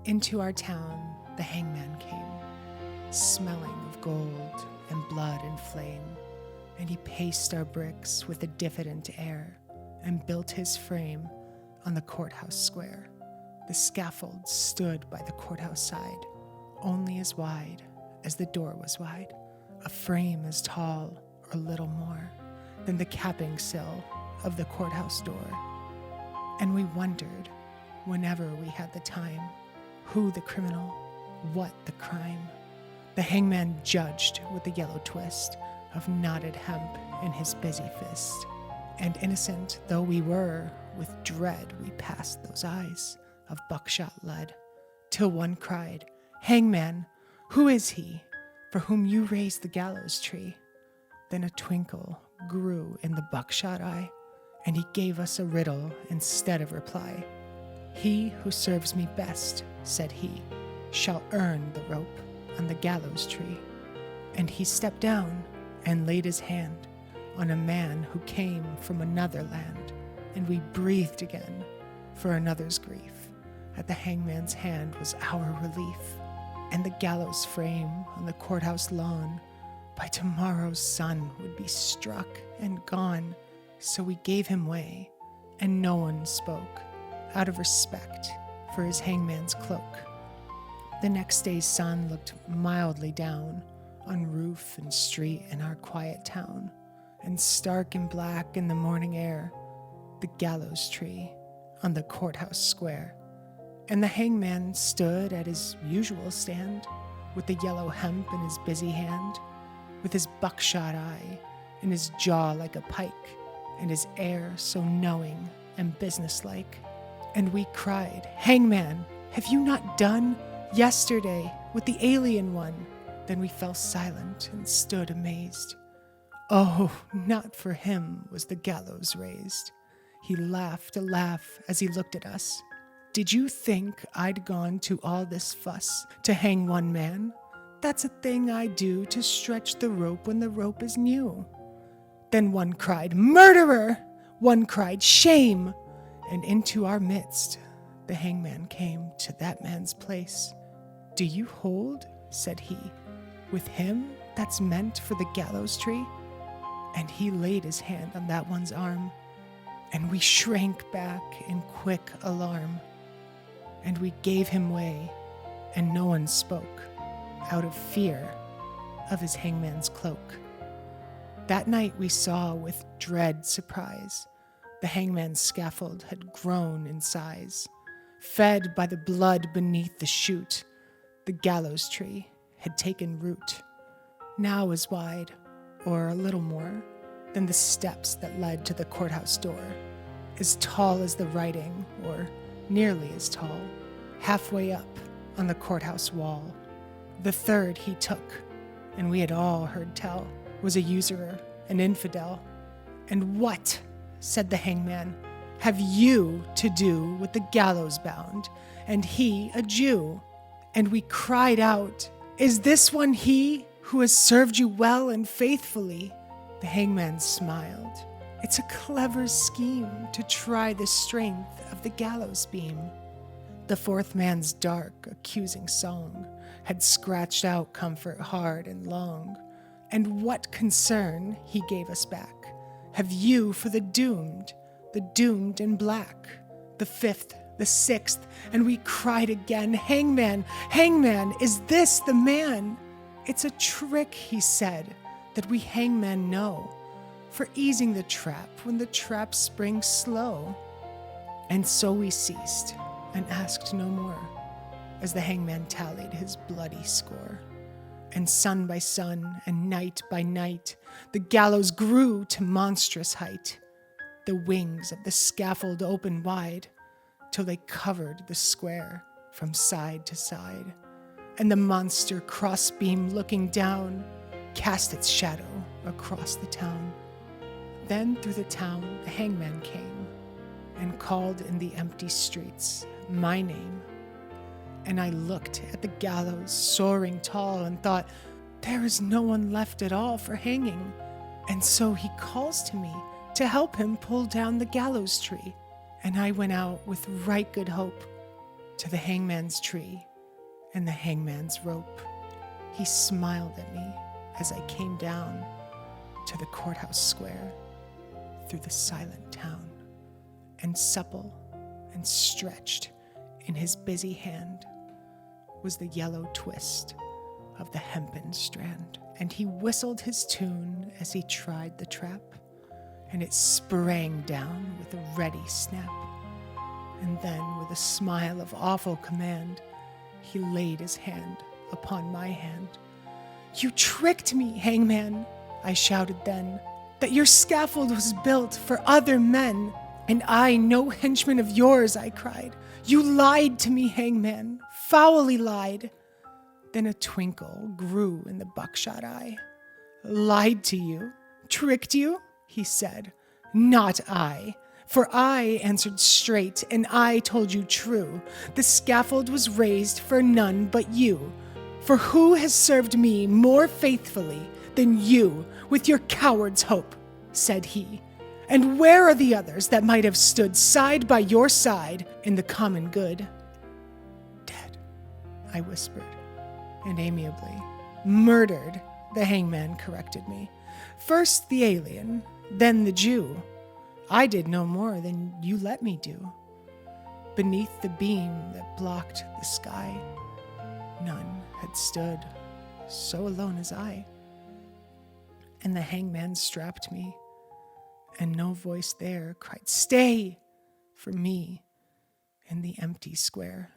Into our town the hangman came, smelling of gold and blood and flame, and he paced our bricks with a diffident air and built his frame on the courthouse square. The scaffold stood by the courthouse side, only as wide as the door was wide, a frame as tall or little more than the capping sill of the courthouse door. And we wondered, whenever we had the time, who the criminal, what the crime. The hangman judged with the yellow twist of knotted hemp in his busy fist. And innocent though we were, with dread we passed those eyes of buckshot lead, till one cried, "Hangman, who is he for whom you raised the gallows tree?" Then a twinkle grew in the buckshot eye, and he gave us a riddle instead of reply. "He who serves me best," said he, "shall earn the rope on the gallows tree." And he stepped down and laid his hand on a man who came from another land, and we breathed again for another's grief. At the hangman's hand was our relief, and the gallows frame on the courthouse lawn by tomorrow's sun would be struck and gone. So we gave him way, and no one spoke, out of respect for his hangman's cloak. The next day's sun looked mildly down on roof and street in our quiet town, and stark and black in the morning air, the gallows tree on the courthouse square. And the hangman stood at his usual stand, with the yellow hemp in his busy hand, with his buckshot eye and his jaw like a pike, and his air so knowing and businesslike. And we cried, "Hangman, have you not done yesterday with the alien one?" Then we fell silent and stood amazed. Oh, not for him was the gallows raised. He laughed a laugh as he looked at us. "Did you think I'd gone to all this fuss to hang one man? That's a thing I do to stretch the rope when the rope is new." Then one cried, "Murderer!" One cried, "Shame!" And into our midst the hangman came to that man's place. "Do you hold," said he, "with him that's meant for the gallows tree?" And he laid his hand on that one's arm, and we shrank back in quick alarm. And we gave him way, and no one spoke, out of fear of his hangman's cloak. That night we saw with dread surprise the hangman's scaffold had grown in size. Fed by the blood beneath the chute, the gallows tree had taken root. Now as wide, or a little more, than the steps that led to the courthouse door, as tall as the writing, or nearly as tall, halfway up on the courthouse wall. The third he took, and we had all heard tell, was a usurer, an infidel. "And what," said the hangman, "have you to do with the gallows bound, and he a Jew?" And we cried out, "Is this one he who has served you well and faithfully?" The hangman smiled. "It's a clever scheme to try the strength of the gallows beam." The fourth man's dark, accusing song had scratched out comfort hard and long. "And what concern," he gave us back, "have you for the doomed in black?" The fifth, the sixth, and we cried again, "Hangman, hangman, is this the man?" "It's a trick," he said, "that we hangmen know, for easing the trap when the trap springs slow." And so we ceased and asked no more, as the hangman tallied his bloody score. And sun by sun and night by night, the gallows grew to monstrous height. The wings of the scaffold opened wide, till they covered the square from side to side. And the monster crossbeam looking down cast its shadow across the town. Then through the town the hangman came, and called in the empty streets my name. And I looked at the gallows soaring tall and thought, there is no one left at all for hanging. And so he calls to me to help him pull down the gallows tree. And I went out with right good hope, to the hangman's tree and the hangman's rope. He smiled at me as I came down to the courthouse square through the silent town, and supple and stretched in his busy hand was the yellow twist of the hempen strand. And he whistled his tune as he tried the trap, and it sprang down with a ready snap. And then, with a smile of awful command, he laid his hand upon my hand. "You tricked me, hangman," I shouted then, "that your scaffold was built for other men. And I, no henchman of yours," I cried. "You lied to me, hangman, foully lied." Then a twinkle grew in the buckshot eye. "Lied to you? Tricked you?" he said. "Not I. For I answered straight, and I told you true. The scaffold was raised for none but you. For who has served me more faithfully than you with your coward's hope?" said he. "And where are the others that might have stood side by your side in the common good?" "Dead," I whispered, and amiably. "Murdered," the hangman corrected me. "First the alien, then the Jew. I did no more than you let me do. Beneath the beam that blocked the sky, none had stood so alone as I." And the hangman strapped me, and no voice there cried, "Stay!" for me in the empty square.